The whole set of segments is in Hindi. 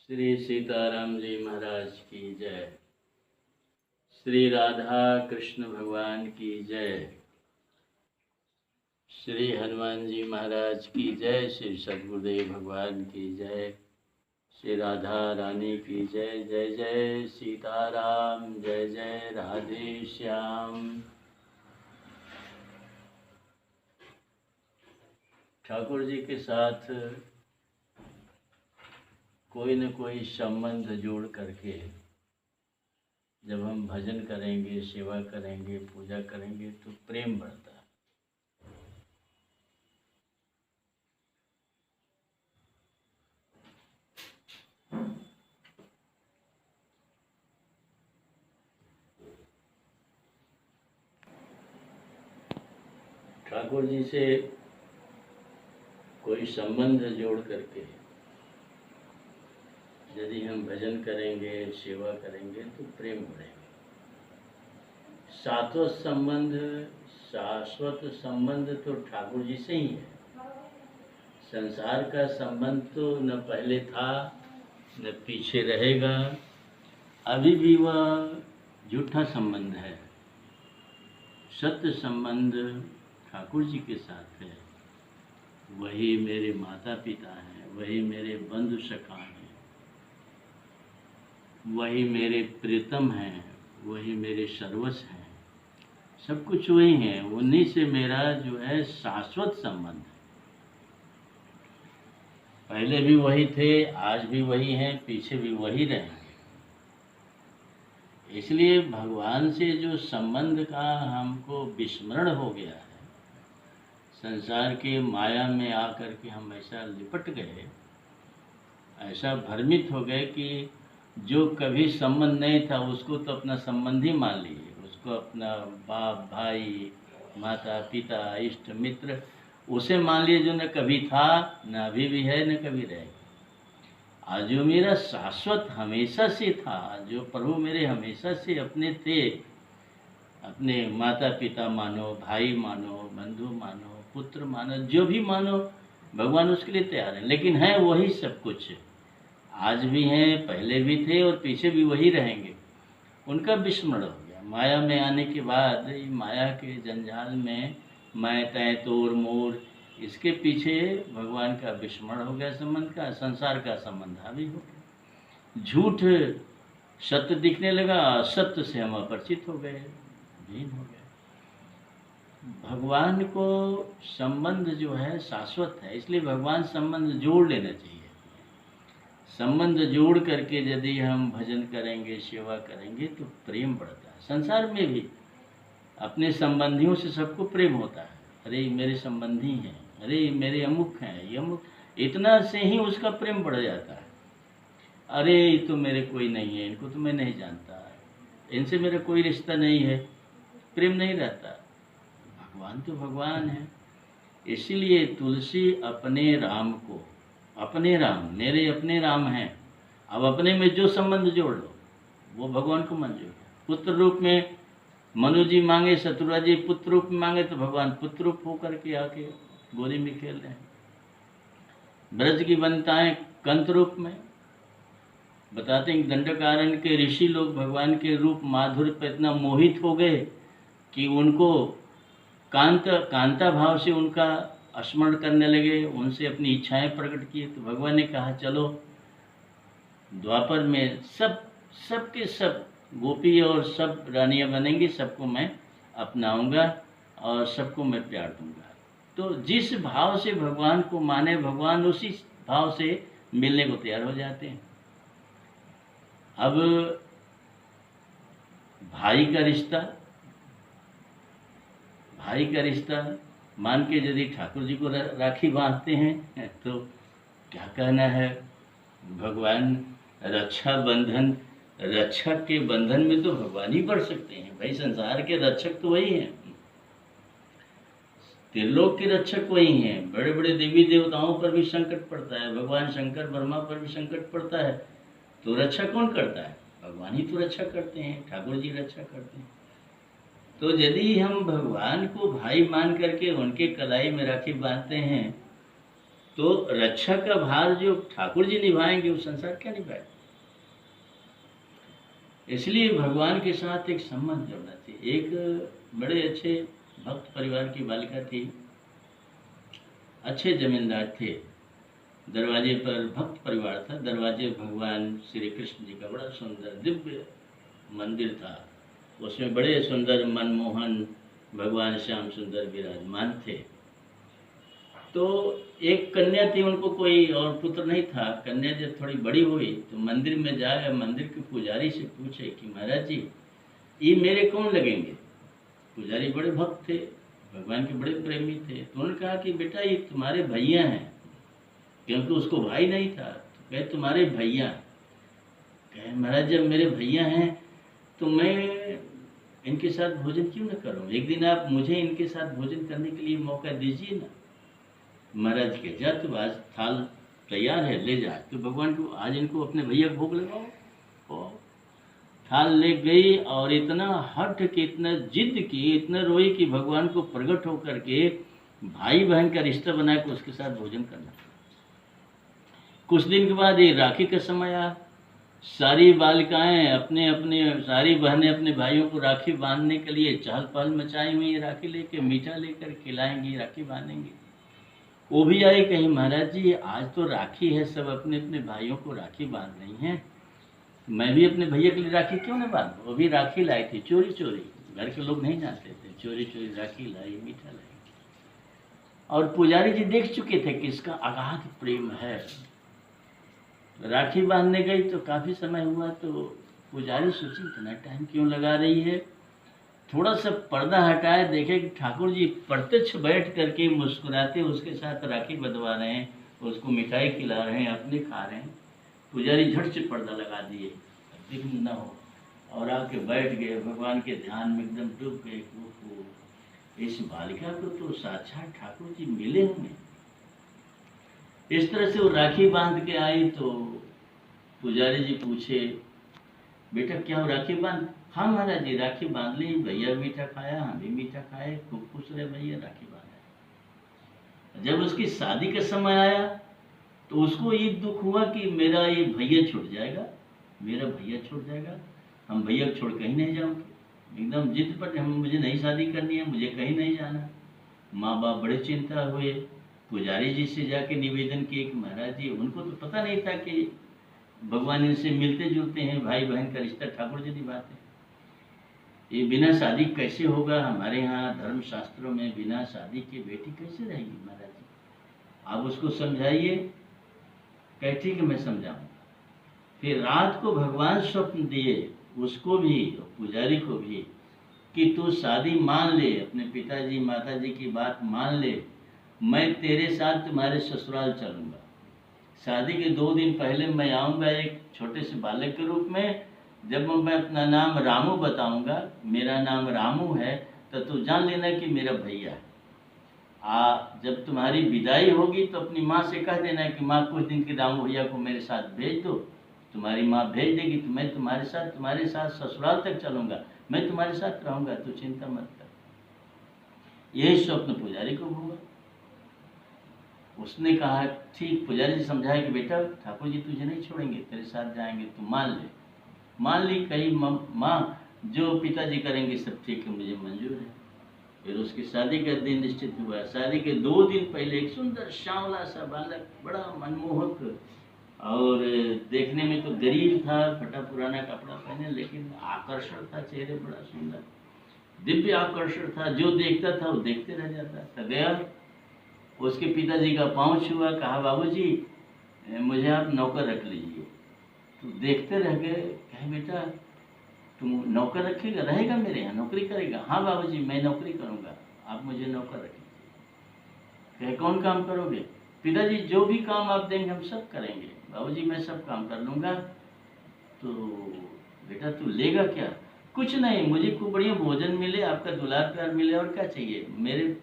श्री सीताराम जी महाराज की जय। श्री राधा कृष्ण भगवान की जय। श्री हनुमान जी महाराज की जय। श्री सद्गुरुदेव भगवान की जय। श्री राधा रानी की जय। जय जय सीताराम, जय जय राधे श्याम। ठाकुर जी के साथ कोई न कोई संबंध जोड़ करके जब हम भजन करेंगे, सेवा करेंगे, पूजा करेंगे तो प्रेम बढ़ता है। ठाकुर जी से कोई संबंध जोड़ करके यदि हम भजन करेंगे, सेवा करेंगे तो प्रेम बढ़ेगा। शाश्वत संबंध तो ठाकुर जी से ही है। संसार का संबंध तो न पहले था न पीछे रहेगा। अभी भी वह झूठा संबंध है। सत्य संबंध ठाकुर जी के साथ है। वही मेरे माता पिता हैं, वही मेरे बंधु सखा हैं, वही मेरे प्रीतम हैं, वही मेरे सर्वस्व हैं। सब कुछ वही है। उन्हीं से मेरा जो है शाश्वत संबंध है। पहले भी वही थे, आज भी वही हैं, पीछे भी वही रहेंगे। इसलिए भगवान से जो संबंध का हमको विस्मरण हो गया है, संसार के माया में आकर के हम ऐसा लिपट गए, ऐसा भ्रमित हो गए कि जो कभी संबंध नहीं था उसको तो अपना संबंधी मान लिए, उसको अपना बाप भाई माता पिता इष्ट मित्र उसे मान लिए, जो न कभी था न अभी भी है न कभी रहेगा। आज जो मेरा शाश्वत हमेशा से था, जो प्रभु मेरे हमेशा से अपने थे, अपने माता पिता मानो, भाई मानो, बंधु मानो, पुत्र मानो, जो भी मानो भगवान उसके लिए तैयार है। लेकिन है वही सब कुछ, आज भी हैं, पहले भी थे और पीछे भी वही रहेंगे। उनका विस्मरण हो गया माया में आने के बाद। माया के जंजाल में मैं तय तोर मोर, इसके पीछे भगवान का विस्मरण हो गया संबंध का। संसार का संबंध हावी हो गया। झूठ सत्य दिखने लगा, सत्य से हम अपरिचित हो गए, लीन हो गए। भगवान को संबंध जो है शाश्वत है, इसलिए भगवान संबंध जोड़ लेना चाहिए। संबंध जोड़ करके यदि हम भजन करेंगे, सेवा करेंगे तो प्रेम बढ़ता है। संसार में भी अपने संबंधियों से सबको प्रेम होता है। अरे मेरे संबंधी हैं, अरे मेरे अमुक हैं, ये अमुक, इतना से ही उसका प्रेम बढ़ जाता है। अरे ये तो मेरे कोई नहीं है, इनको तो मैं नहीं जानता, इनसे मेरा कोई रिश्ता नहीं है, प्रेम नहीं रहता। भगवान तो भगवान है। इसीलिए तुलसी अपने राम को, अपने राम, मेरे अपने राम हैं, अब अपने में जो संबंध जोड़ लो वो भगवान को मंजूर है। पुत्र रूप में मनु जी मांगे, शत्रुघ्न जी पुत्र रूप में मांगे तो भगवान पुत्र रूप होकर के आके गोदी में खेल रहे हैं। ब्रज की वनिताएं कंत रूप में, बताते हैं दंडकारण्य के ऋषि लोग भगवान के रूप माधुर्य पर इतना मोहित हो गए कि उनको कांता भाव से उनका स्मरण करने लगे, उनसे अपनी इच्छाएं प्रकट की। तो भगवान ने कहा चलो द्वापर में सबके सब गोपी और सब रानियां बनेंगी, सबको मैं अपनाऊंगा और सबको मैं प्यार दूंगा। तो जिस भाव से भगवान को माने, भगवान उसी भाव से मिलने को तैयार हो जाते हैं। अब भाई का रिश्ता मान के यदि ठाकुर जी को राखी बांधते हैं तो क्या कहना है। भगवान रक्षक के बंधन में तो भगवान ही पड़ सकते हैं भाई। संसार के रक्षक तो वही हैं, त्रिलोक के रक्षक वही हैं। बड़े बड़े देवी देवताओं पर भी संकट पड़ता है, भगवान शंकर ब्रह्मा पर भी संकट पड़ता है, तो रक्षा कौन करता है? भगवान ही तो रक्षा करते हैं, ठाकुर जी रक्षा करते हैं। तो यदि हम भगवान को भाई मान करके उनके कलाई में राखी बांधते हैं तो रक्षा का भार जो ठाकुर जी निभाएंगे वो संसार क्या निभाएगा। इसलिए भगवान के साथ एक संबंध जोड़ना चाहिए। एक बड़े अच्छे भक्त परिवार की बालिका थी, अच्छे जमींदार थे, दरवाजे पर भक्त परिवार था, दरवाजे भगवान श्री कृष्ण जी का बड़ा सुंदर दिव्य मंदिर था, उसमें बड़े सुंदर मनमोहन भगवान श्याम सुंदर विराजमान थे। तो एक कन्या थी, उनको कोई और पुत्र नहीं था। कन्या जब थोड़ी बड़ी हुई तो मंदिर में जाए, मंदिर के पुजारी से पूछे कि महाराज जी ये मेरे कौन लगेंगे। पुजारी बड़े भक्त थे, भगवान के बड़े प्रेमी थे, तो उन्होंने कहा कि बेटा ये तुम्हारे भैया हैं, क्योंकि उसको भाई नहीं था। तो कहे तुम्हारे भैया। कहे महाराज जब मेरे भैया हैं तो मैं इनके साथ भोजन क्यों न करूं, एक दिन आप मुझे इनके साथ भोजन करने के लिए मौका दीजिए ना। महाराज के जा तो आज थाल तैयार है, ले जा, तो भगवान को आज इनको अपने भैया को भोग लगाओ। और थाल ले गई और इतना हट के, इतना जिद की, इतना रोई कि भगवान को प्रकट होकर के भाई बहन का रिश्ता बना के उसके साथ भोजन करना। कुछ दिन के बाद ये राखी का समय आया, सारी बालिकाएं अपने अपने, सारी बहनें अपने भाइयों को राखी बांधने के लिए चहल पहल मचाई हुई है, राखी लेके, मीठा लेकर खिलाएंगी, राखी बांधेंगी। वो भी आई, कहीं महाराज जी आज तो राखी है, सब अपने अपने भाइयों को राखी बांध रही हैं, मैं भी अपने भैया के लिए राखी क्यों न बांधूं। वो भी राखी लाई थी चोरी चोरी, घर के लोग नहीं जानते थे, चोरी चोरी राखी लाई, मीठा लाई। और पुजारी जी देख चुके थे कि इसका अगाध प्रेम है। राखी बांधने गई तो काफ़ी समय हुआ, तो पुजारी सोची इतना टाइम क्यों लगा रही है। थोड़ा सा पर्दा हटाए, देखे कि ठाकुर जी प्रत्यक्ष बैठ करके मुस्कुराते उसके साथ राखी बंधवा रहे हैं, उसको मिठाई खिला रहे हैं, अपने खा रहे हैं। पुजारी झट से पर्दा लगा दिए, दिख न हो, और आके बैठ गए, भगवान के ध्यान में एकदम डूब गए। इस बालिका को तो साक्षात ठाकुर जी मिले होंगे। इस तरह से वो राखी बांध के आई तो पुजारी जी पूछे बेटा क्या हो राखी बांध। हाँ महाराज जी राखी बांध ली, भैया मीठा खाया, हम भी मीठा खाए, खूब खुश रहे भैया, राखी बांधा। जब उसकी शादी का समय आया तो उसको ये दुख हुआ कि मेरा ये भैया छूट जाएगा, मेरा भैया छूट जाएगा, हम भैया को छोड़ कहीं नहीं जाऊँगी। एकदम जिद पर हम, मुझे नहीं शादी करनी है, मुझे कहीं नहीं जाना। माँ बाप बड़े चिंता हुए, पुजारी जी से जाके निवेदन किए कि महाराज जी, उनको तो पता नहीं था कि भगवान इनसे मिलते जुलते हैं, भाई बहन का रिश्ता ठाकुर जी निभाते हैं, ये बिना शादी कैसे होगा। हमारे यहाँ धर्म शास्त्रों में बिना शादी के बेटी कैसे रहेगी महाराज जी, आप उसको समझाइए। कहे ठीक है मैं समझाऊंगा। फिर रात को भगवान स्वप्न दिए उसको भी और पुजारी को भी कि तू शादी मान ले, अपने पिताजी माताजी की बात मान ले, मैं तेरे साथ तुम्हारे ससुराल चलूँगा। शादी के 2 दिन पहले मैं आऊँगा एक छोटे से बालक के रूप में। जब मैं अपना नाम रामू बताऊँगा, मेरा नाम रामू है, तो तू जान लेना कि मेरा भैया है। जब तुम्हारी विदाई होगी तो अपनी माँ से कह देना कि माँ कुछ दिन के रामू भैया को मेरे साथ भेज दो। तुम्हारी माँ भेज देगी तो मैं तुम्हारे साथ ससुराल तक चलूँगा, मैं तुम्हारे साथ रहूँगा, तू चिंता मत कर। यही स्वप्न पुजारी को हुआ। उसने कहा ठीक, पुजारी जी समझाए कि बेटा ठाकुर जी तुझे नहीं छोड़ेंगे, तेरे साथ जाएंगे, तू मान ले। मान ली, कही माँ जो पिताजी करेंगे सब ठीक है, मुझे मंजूर है। फिर उसकी शादी का दिन निश्चित हुआ। शादी के 2 दिन पहले एक सुंदर सांवला सा बालक, बड़ा मनमोहक, और देखने में तो गरीब था, फटा पुराना कपड़ा पहने, लेकिन आकर्षण था चेहरे, बड़ा सुंदर दिव्य आकर्षण था। जो देखता था वो देखते रह जाता था। गया, उसके पिताजी का पाँव छुआ, कहा बाबूजी मुझे आप नौकर रख लीजिए। तो देखते रह गए। कहे बेटा तुम नौकर रखेगा, रहेगा मेरे यहाँ, नौकरी करेगा। हाँ बाबूजी मैं नौकरी करूँगा, आप मुझे नौकर रख लीजिए। कहे कौन काम करोगे। पिताजी जो भी काम आप देंगे हम सब करेंगे। बाबूजी मैं सब काम कर लूँगा। तो बेटा तू लेगा क्या। कुछ नहीं, मुझे खूब बढ़िया भोजन मिले, आपका दुलार प्यार मिले, और क्या चाहिए, मेरे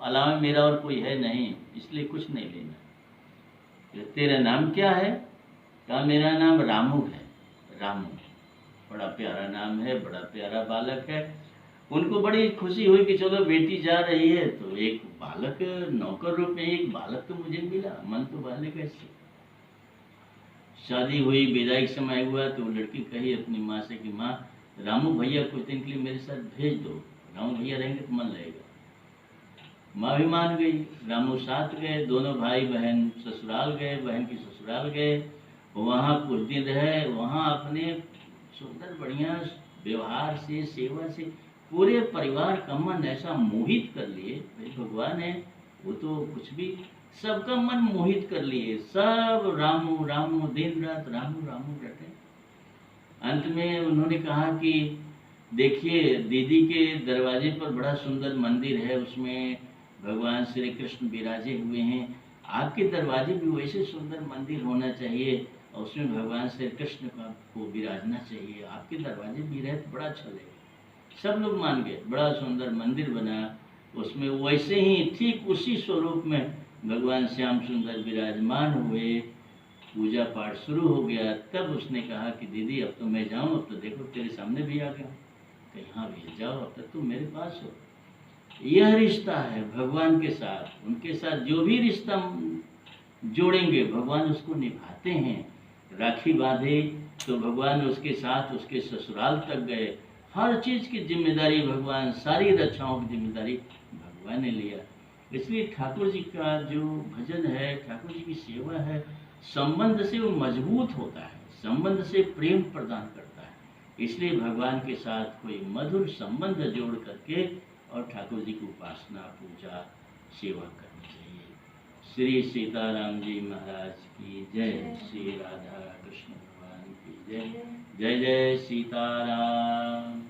अलावा मेरा और कोई है नहीं, इसलिए कुछ नहीं लेना। तेरा नाम क्या है। कहा मेरा नाम रामू है। रामू, बड़ा प्यारा नाम है, बड़ा प्यारा बालक है। उनको बड़ी खुशी हुई कि चलो बेटी जा रही है तो एक बालक, नौकर रूप में एक बालक तो मुझे मिला, मन तो बालक कैसे। शादी हुई, विदाई का समय हुआ तो वो लड़की कही अपनी माँ से कि माँ, रामू भैया कुछ दिन के लिए मेरे साथ भेज दो, रामू भैया रहेंगे तो मन लगेगा। माँ भी मान गई, रामू साथ गए, दोनों भाई बहन ससुराल गए, बहन की ससुराल गए, वहाँ कुछ दिन रहे, वहाँ अपने सुंदर बढ़िया व्यवहार से, सेवा से पूरे परिवार का मन ऐसा मोहित कर लिए। भाई भगवान है, वो तो कुछ भी सबका मन मोहित कर लिए, सब रामू रामू, दिन रात रामू रामू रटे। अंत में उन्होंने कहा कि देखिए दीदी के दरवाजे पर बड़ा सुंदर मंदिर है, उसमें भगवान श्री कृष्ण विराजे हुए हैं, आपके दरवाजे भी वैसे सुंदर मंदिर होना चाहिए और उसमें भगवान श्री कृष्ण को विराजना चाहिए, आपके दरवाजे भी रहे तो बड़ा अच्छा लगेगा। सब लोग मान गए, बड़ा सुंदर मंदिर बना, उसमें वैसे ही ठीक उसी स्वरूप में भगवान श्याम सुंदर विराजमान हुए, पूजा पाठ शुरू हो गया। तब उसने कहा कि दीदी अब तो मैं जाऊं, अब तो देखो तेरे सामने भी आ गया, कहीं हाँ भैया जाओ, अब तक तुम मेरे पास हो। यह रिश्ता है भगवान के साथ, उनके साथ जो भी रिश्ता जोड़ेंगे भगवान उसको निभाते हैं। राखी बांधे तो भगवान उसके साथ उसके ससुराल तक गए, हर चीज की जिम्मेदारी भगवान, सारी रक्षाओं की जिम्मेदारी भगवान ने लिया। इसलिए ठाकुर जी का जो भजन है, ठाकुर जी की सेवा है, संबंध से वो मजबूत होता है, संबंध से प्रेम प्रदान करता है। इसलिए भगवान के साथ कोई मधुर संबंध जोड़ करके और ठाकुर जी की उपासना, पूजा, सेवा करनी चाहिए। श्री सीताराम जी महाराज की जय, श्री राधा कृष्ण भगवान की जय, जय जय सीताराम।